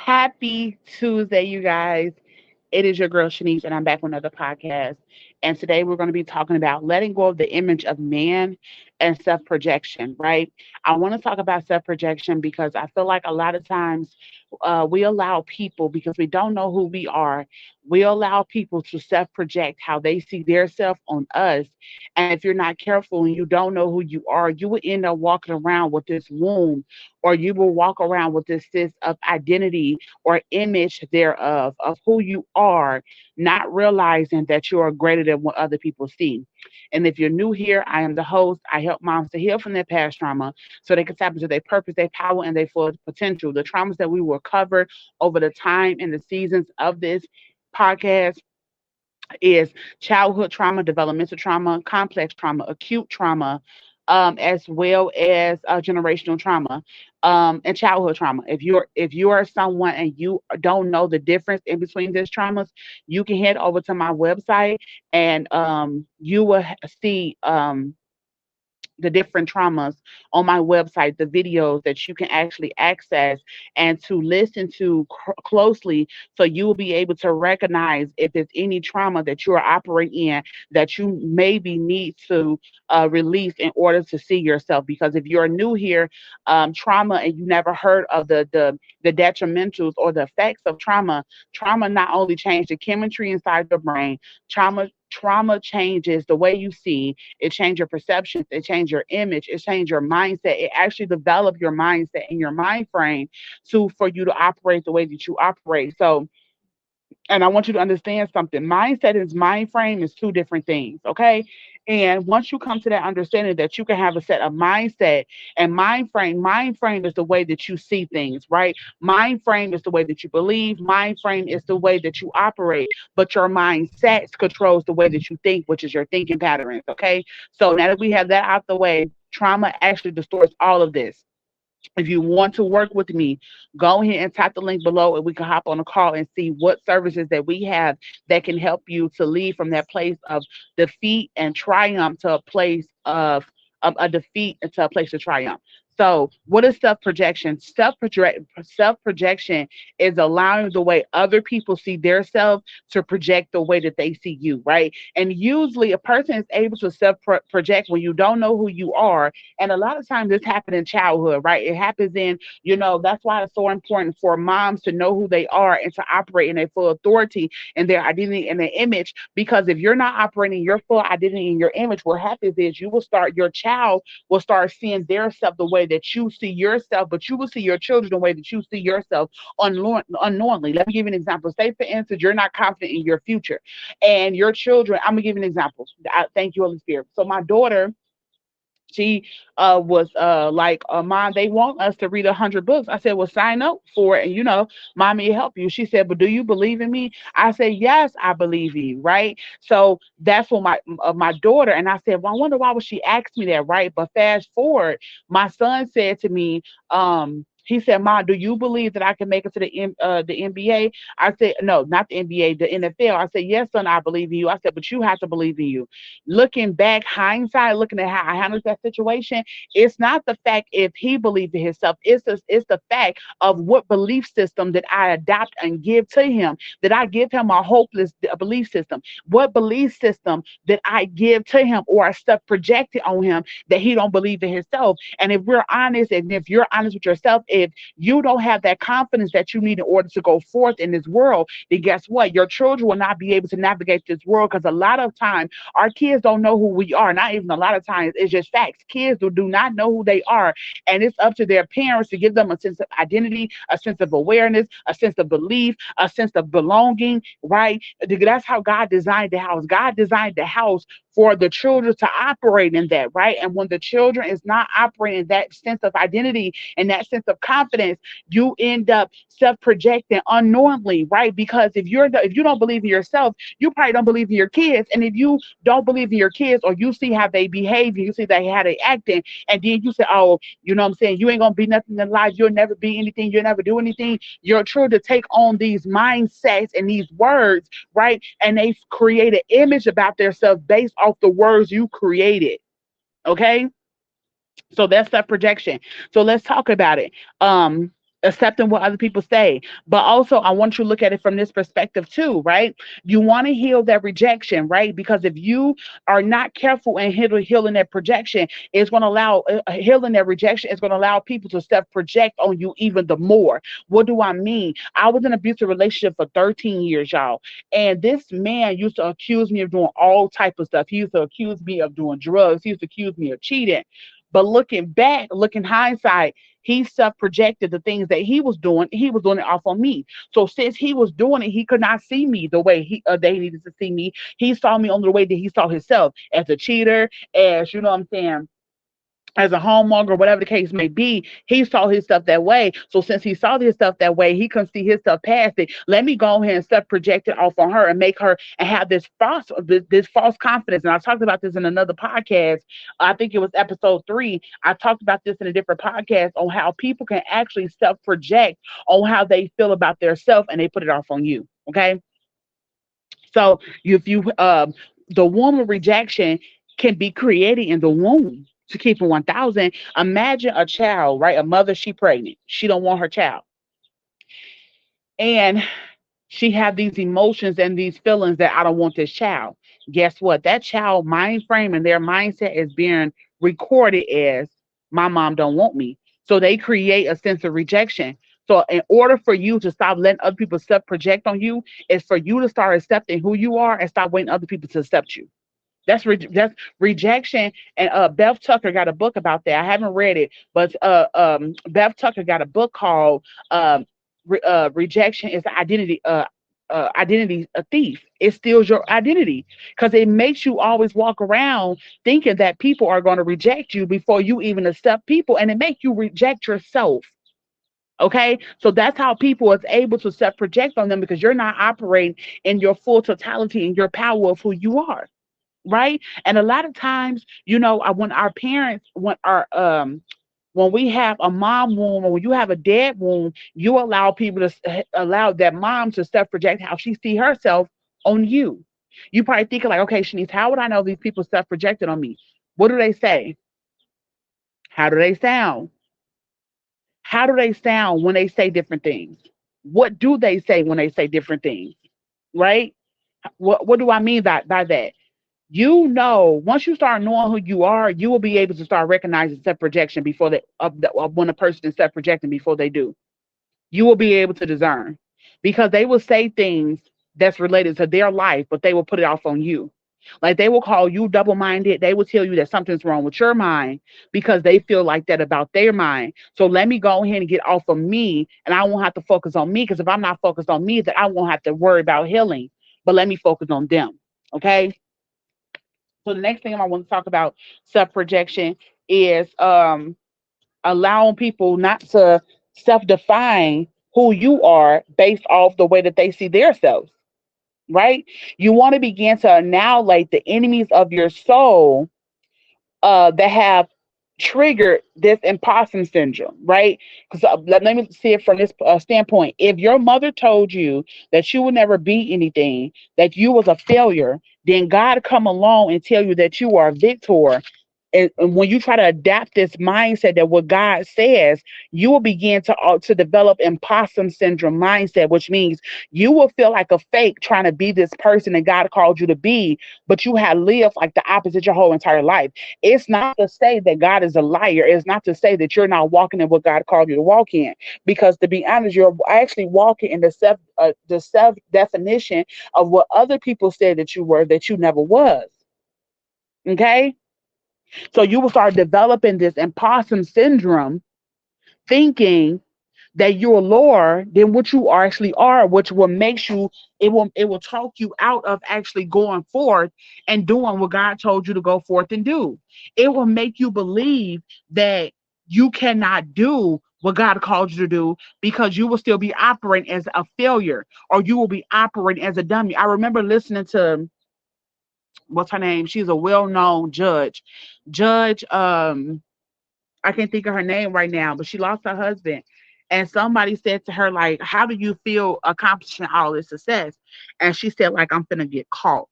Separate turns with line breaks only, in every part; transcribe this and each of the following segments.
Happy Tuesday, you guys. It is your girl Shanice, and I'm back with another podcast. And today we're going to be talking about letting go of the image of man and self projection, right? I want to talk about self projection because I feel like a lot of times we allow people, because we don't know who we are, we allow people to self project how they see their self on us. And if you're not careful and you don't know who you are, you will end up walking around with this wound, or you will walk around with this sense of identity or image thereof of who you are, not realizing that you are greater than what other people see. And if you're new here, I am the host. I help moms to heal from their past trauma so they can tap into their purpose, their power, and their full potential. The traumas that we will cover over the time and the seasons of this podcast is childhood trauma, developmental trauma, complex trauma, acute trauma, as well as generational trauma, and childhood trauma. If you are someone and you don't know the difference in between these traumas, you can head over to my website and you will see the different traumas on my website, the videos that you can actually access and to listen to closely, so you will be able to recognize if there's any trauma that you are operating in that you maybe need to release in order to see yourself. Because if you're new here, trauma, and you never heard of the detrimentals or the effects of trauma, trauma not only change the chemistry inside your brain, trauma changes the way you see, it changes your perceptions, it changes your image, it changes your mindset, it actually develops your mindset and your mind frame to for you to operate the way that you operate. So, and I want you to understand something. Mindset and mind frame is two different things, okay? And once you come to that understanding that you can have a set of mindset and mind frame is the way that you see things, right? Mind frame is the way that you believe, mind frame is the way that you operate, but your mindset controls the way that you think, which is your thinking patterns, okay? So now that we have that out the way, trauma actually distorts all of this. If you want to work with me, go ahead and tap the link below and we can hop on a call and see what services that we have that can help you to lead from that place of defeat and triumph to a place of a defeat into a place of triumph. So, what is self projection? Self projection is allowing the way other people see their self to project the way that they see you, right? And usually, a person is able to self project when you don't know who you are, and a lot of times this happens in childhood, right? It happens in, that's why it's so important for moms to know who they are and to operate in their full authority and their identity and their image. Because if you're not operating your full identity and your image, what happens is your child will start seeing their self the way that you see yourself, but you will see your children the way that you see yourself unknowingly. Let me give you an example. Say, for instance, you're not confident in your future, and your children, I'm going to give you an example. Thank you, Holy Spirit. So, my daughter, she was like, Mom, they want us to read 100 books. I said, well, sign up for it, and mommy will help you. She said, but do you believe in me? I said, yes, I believe in you, right? So that's what my daughter, and I said, well, I wonder why would she ask me that, right? But fast forward, my son said to me, he said, Mom, do you believe that I can make it to the NBA? I said, no, not the NBA, the NFL. I said, yes, son, I believe in you. I said, but you have to believe in you. Looking back, hindsight, looking at how I handled that situation, it's not the fact if he believed in himself. It's the fact of what belief system that I adopt and give to him. That I give him a hopeless belief system. What belief system that I give to him or stuff projected on him that he don't believe in himself. And if we're honest, and if you're honest with yourself, if you don't have that confidence that you need in order to go forth in this world, then guess what? Your children will not be able to navigate this world, because a lot of time our kids don't know who we are. Not even a lot of times, it's just facts. Kids do not know who they are. And it's up to their parents to give them a sense of identity, a sense of awareness, a sense of belief, a sense of belonging, right? That's how God designed the house. God designed the house for the children to operate in that, right? And when the children is not operating that sense of identity and that sense of confidence, you end up self-projecting unknowingly, right? Because if you don't believe in yourself, you probably don't believe in your kids. And if you don't believe in your kids, or you see how they behave, you see how they acting, and then you say, oh, you know what I'm saying, you ain't gonna be nothing in life, you'll never be anything, you'll never do anything. Your children take on these mindsets and these words, right? And they create an image about themselves based off the words you created. Okay, so that's that projection. So let's talk about it. accepting what other people say. But also, I want you to look at it from this perspective too, right? You want to heal that rejection, right? Because if you are not careful in healing that projection, it's going to allow healing that rejection is going to allow people to self project on you even the more. What do I mean? I was in an abusive relationship for 13 years, y'all, and this man used to accuse me of doing all type of stuff. He used to accuse me of doing drugs. He used to accuse me of cheating. But looking back, looking hindsight, he self-projected the things that he was doing. He was doing it off on me. So since he was doing it, he could not see me the way they needed to see me. He saw me on the way that he saw himself as a cheater, as you know what I'm saying, as a homeowner, whatever the case may be, he saw his stuff that way. So since he saw his stuff that way, he couldn't see his stuff past it. Let me go ahead and start projecting off on her and make her and have this false confidence. And I talked about this in another podcast. I think it was episode 3. I talked about this in a different podcast on how people can actually self project on how they feel about their self and they put it off on you. Okay, so if you the woman rejection can be created in the womb. To keep it 1,000, imagine a child, right? A mother, she pregnant, she don't want her child, and she have these emotions and these feelings that I don't want this child. Guess what? That child mind frame and their mindset is being recorded as my mom don't want me. So they create a sense of rejection. So in order for you to stop letting other people self project on you, is for you to start accepting who you are and stop waiting other people to accept you. That's rejection. And Beth Tucker got a book about that. I haven't read it, but Beth Tucker got a book called "Rejection is Identity." Identity a thief. It steals your identity because it makes you always walk around thinking that people are going to reject you before you even accept people, and it makes you reject yourself. Okay, so that's how people is able to self project on them because you're not operating in your full totality and your power of who you are, right? And a lot of times, when our parents, when we have a mom wound or when you have a dad wound, you allow people to allow that mom to self project how she see herself on you. You probably thinking like, okay, Shanice, how would I know these people self projected on me? What do they say? How do they sound? How do they sound when they say different things? What do they say when they say different things? Right? What do I mean by that? Once you start knowing who you are, you will be able to start recognizing self projection before when a person is self projecting before they do. You will be able to discern because they will say things that's related to their life, but they will put it off on you. Like they will call you double minded. They will tell you that something's wrong with your mind because they feel like that about their mind. So let me go ahead and get off of me and I won't have to focus on me because if I'm not focused on me, then I won't have to worry about healing. But let me focus on them. Okay. So the next thing I want to talk about self projection is allowing people not to self define who you are based off the way that they see themselves, right? You want to begin to annihilate the enemies of your soul that have triggered this imposter syndrome, right? Because let me see it from this standpoint. If your mother told you that you would never be anything, that you was a failure, then God come along and tell you that you are a victor, and when you try to adapt this mindset that what God says, you will begin to develop imposter syndrome mindset, which means you will feel like a fake trying to be this person that God called you to be, but you have lived like the opposite your whole entire life. It's not to say that God is a liar. It's not to say that you're not walking in what God called you to walk in, because to be honest, you're actually walking in the self definition of what other people said that you were that you never was. Okay. So you will start developing this imposter syndrome, thinking that you're lower than what you actually are, which will make you it will talk you out of actually going forth and doing what God told you to go forth and do. It will make you believe that you cannot do what God called you to do because you will still be operating as a failure or you will be operating as a dummy. I remember listening to what's her name? She's a well-known judge. Judge I can't think of her name right now, but she lost her husband. And somebody said to her, like, how do you feel accomplishing all this success? And she said, like, I'm finna get caught.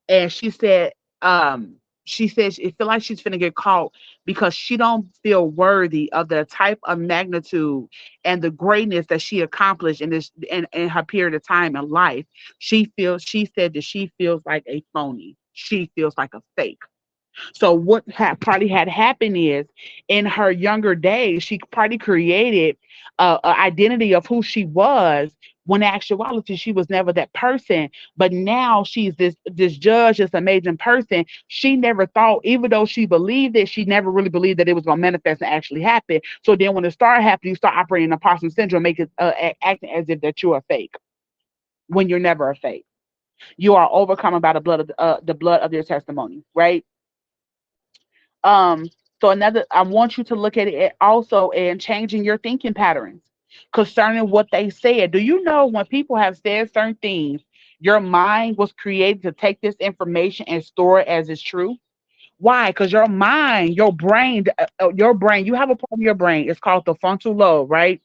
And she said, um, she says it feel like she's finna get caught because she don't feel worthy of the type of magnitude and the greatness that she accomplished in this in her period of time in life. She said that she feels like a phony. She feels like a fake. So what probably had happened is in her younger days, she probably created a identity of who she was. When in actuality, she was never that person. But now she's this judge, this amazing person. She never thought, even though she believed it, she never really believed that it was gonna manifest and actually happen. So then when it started happening, you start operating in imposter syndrome, make it acting as if that you're a fake when you're never a fake. You are overcome by the blood of your testimony, right? Um, so another, I want you to look at it also and changing your thinking patterns concerning what they said. Do you know when people have said certain things, your mind was created to take this information and store it as it's true? Why? Because your mind, your brain, you have a part of your brain. It's called the frontal lobe, right?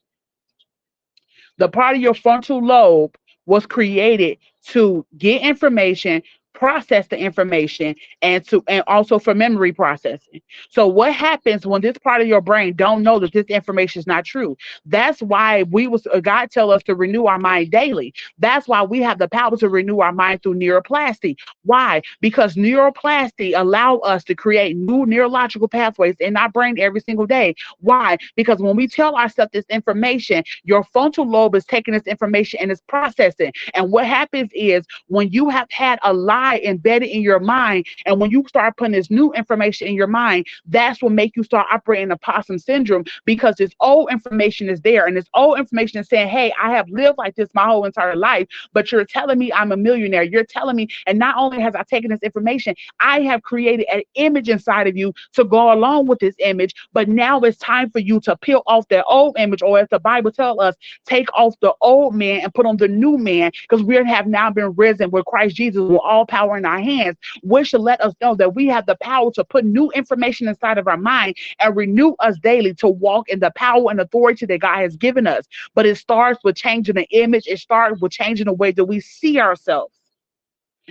The part of your frontal lobe was created to get information, process the information, and also for memory processing. So what happens when this part of your brain don't know that this information is not true? That's why God tell us to renew our mind daily. That's why we have the power to renew our mind through neuroplasty. Why? Because neuroplasty allow us to create new neurological pathways in our brain every single day. Why? Because when we tell ourselves this information, your frontal lobe is taking this information and it's processing. And what happens is when you have had a lie embedded in your mind, and when you start putting this new information in your mind, that's what make you start operating a possum syndrome, because this old information is there, and this old information is saying, hey, I have lived like this my whole entire life, but you're telling me I'm a millionaire. You're telling me, and not only has I taken this information, I have created an image inside of you to go along with this image, but now it's time for you to peel off that old image, or as the Bible tells us, take off the old man and put on the new man, because we have now been risen with Christ Jesus with all power in our hands, which should let us know that we have the power to put new information inside of our mind and renew us daily to walk in the power and authority that God has given us. But it starts with changing the image. It starts with changing the way that we see ourselves.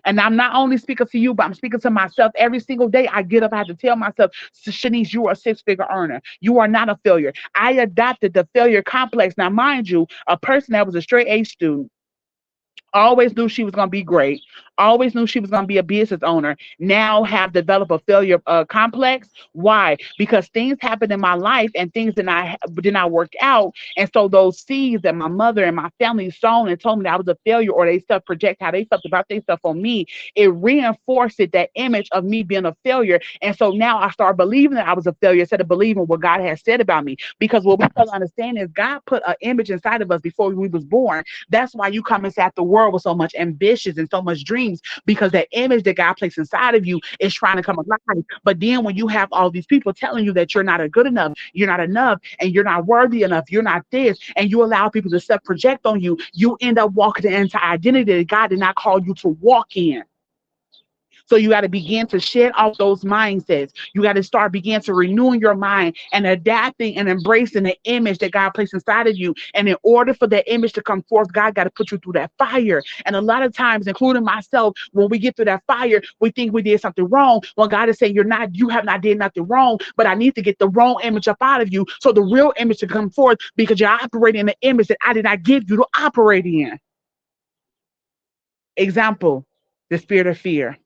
And I'm not only speaking to you, but I'm speaking to myself every single day. I get up, I have to tell myself, Shanice, you are a six-figure earner. You are not a failure. I adopted the failure complex. Now, mind you, a person that was a straight A student, always knew she was going to be great, always knew she was going to be a business owner, now have developed a failure complex. Why? Because things happened in my life and things did not work out. And so those seeds that my mother and my family sown and told me that I was a failure, or they self project how they felt about themselves on me, it reinforced that image of me being a failure. And so now I start believing that I was a failure instead of believing what God has said about me. Because what we don't understand is God put an image inside of us before we was born. That's why you come inside the world with so much ambitions and so much dreams, because that image that God placed inside of you is trying to come alive. But then when you have all these people telling you that you're not a good enough, you're not enough, and you're not worthy enough, you're not this, and you allow people to self project on you, you end up walking into identity that God did not call you to walk in. So you got to begin to shed off those mindsets. You got to start begin to renewing your mind and adapting and embracing the image that God placed inside of you. And in order for that image to come forth, God got to put you through that fire. And a lot of times, including myself, when we get through that fire, we think we did something wrong. When God is saying you have not did nothing wrong, but I need to get the wrong image up out of you so the real image to come forth, because you're operating in the image that I did not give you to operate in. Example, the spirit of fear.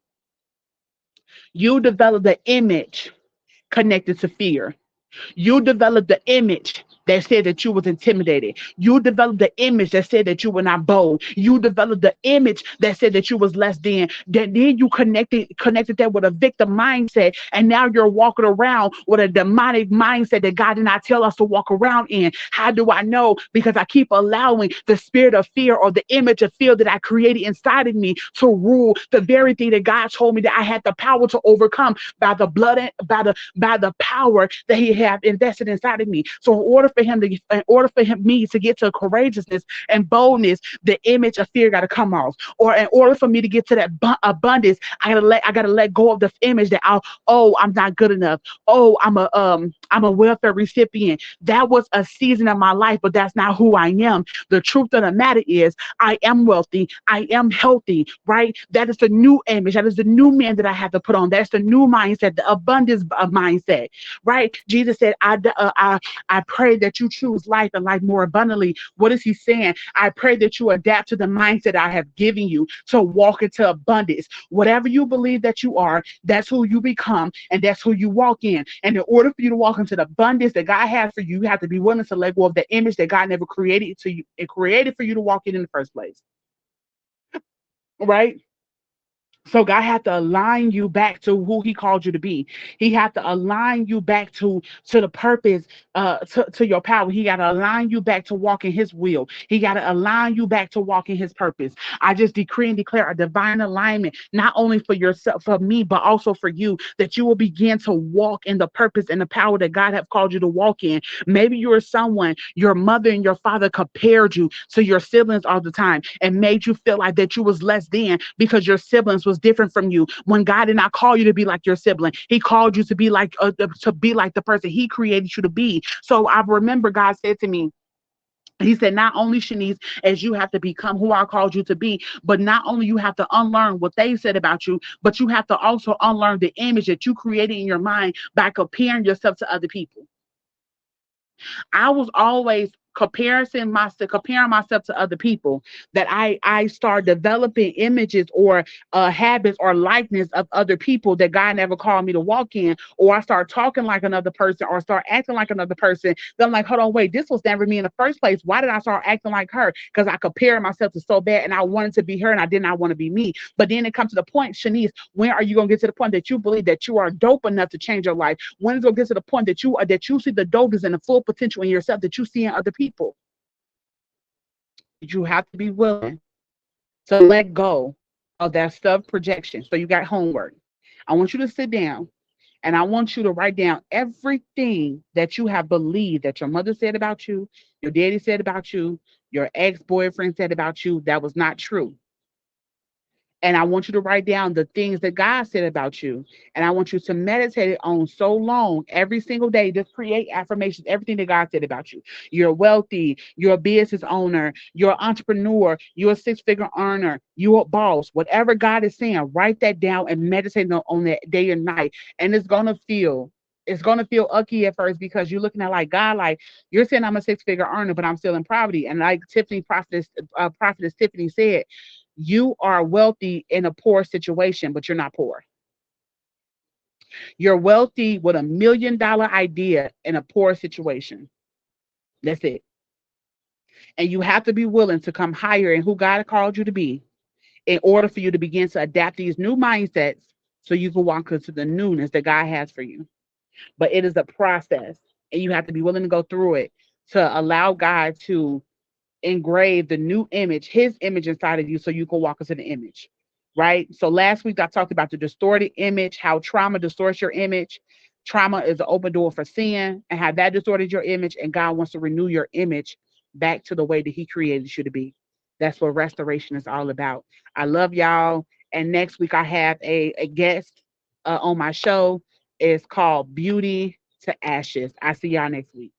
You develop the image connected to fear. You developed the image that said that you was intimidated. You developed the image that said that you were not bold. You developed the image that said that you was less than. Then you connected that with a victim mindset, and now you're walking around with a demonic mindset that God did not tell us to walk around in. How do I know? Because I keep allowing the spirit of fear, or the image of fear that I created inside of me, to rule the very thing that God told me that I had the power to overcome by the blood and by the power that He have invested inside of me. So in order me to get to courageousness and boldness, the image of fear got to come off. Or in order for me to get to that abundance, I gotta let go of the image that I'm not good enough. I'm a welfare recipient. That was a season of my life, but that's not who I am. The truth of the matter is I am wealthy. I am healthy, right? That is the new image. That is the new man that I have to put on. That's the new mindset, the abundance of mindset, right? Jesus said, I pray that you choose life and life more abundantly. What is he saying? I pray that you adapt to the mindset I have given you to walk into abundance. Whatever you believe that you are, that's who you become, and that's who you walk in. And in order for you to walk into the abundance that God has for you, you have to be willing to let go of the image that God never created to you and created for you to walk in the first place. Right? So God had to align you back to who He called you to be. He had to align you back to the purpose, to your power. He got to align you back to walk in His will. He got to align you back to walk in His purpose. I just decree and declare a divine alignment, not only for yourself, for me, but also for you, that you will begin to walk in the purpose and the power that God have called you to walk in. Maybe you're someone, your mother and your father compared you to your siblings all the time and made you feel like that you was less than because your siblings was different from you. When God did not call you to be like your sibling, He called you to be like the person He created you to be. So I remember God said to me, He said, not only, Shanice, as you have to become who I called you to be, but not only you have to unlearn what they said about you, but you have to also unlearn the image that you created in your mind by comparing yourself to other people. I was always comparing myself to other people, that I start developing images or habits or likeness of other people that God never called me to walk in, or I start talking like another person or start acting like another person. Then I'm like, hold on, wait, this was never me in the first place. Why did I start acting like her? Because I compared myself to so bad and I wanted to be her and I did not want to be me. But then it comes to the point, Shanice, when are you gonna get to the point that you believe that you are dope enough to change your life? When is it gonna get to the point that you see the dopeness and the full potential in yourself that you see in other people? You have to be willing to let go of that stuff projection. So you got homework. I want you to sit down and I want you to write down everything that you have believed that your mother said about you, your daddy said about you, your ex-boyfriend said about you that was not true. And I want you to write down the things that God said about you. And I want you to meditate on so long every single day. Just create affirmations, everything that God said about you. You're wealthy, you're a business owner, you're an entrepreneur, you're a six-figure earner, you're a boss. Whatever God is saying, write that down and meditate on that day and night. And it's gonna feel ucky at first because you're looking at like God, like you're saying I'm a six-figure earner, but I'm still in poverty. And like prophetess Tiffany said, you are wealthy in a poor situation, but you're not poor. You're wealthy with $1 million idea in a poor situation. That's it. And you have to be willing to come higher in who God called you to be in order for you to begin to adapt these new mindsets so you can walk into the newness that God has for you. But it is a process, and you have to be willing to go through it to allow God to engrave the new image, His image inside of you, so you can walk into the image. Right. So last week I talked about the distorted image, how trauma distorts your image. Trauma is an open door for sin, and how that distorted your image. And God wants to renew your image back to the way that He created you to be. That's what restoration is all about. I love y'all. And next week I have a guest on my show. It's called Beauty to Ashes. I see y'all next week.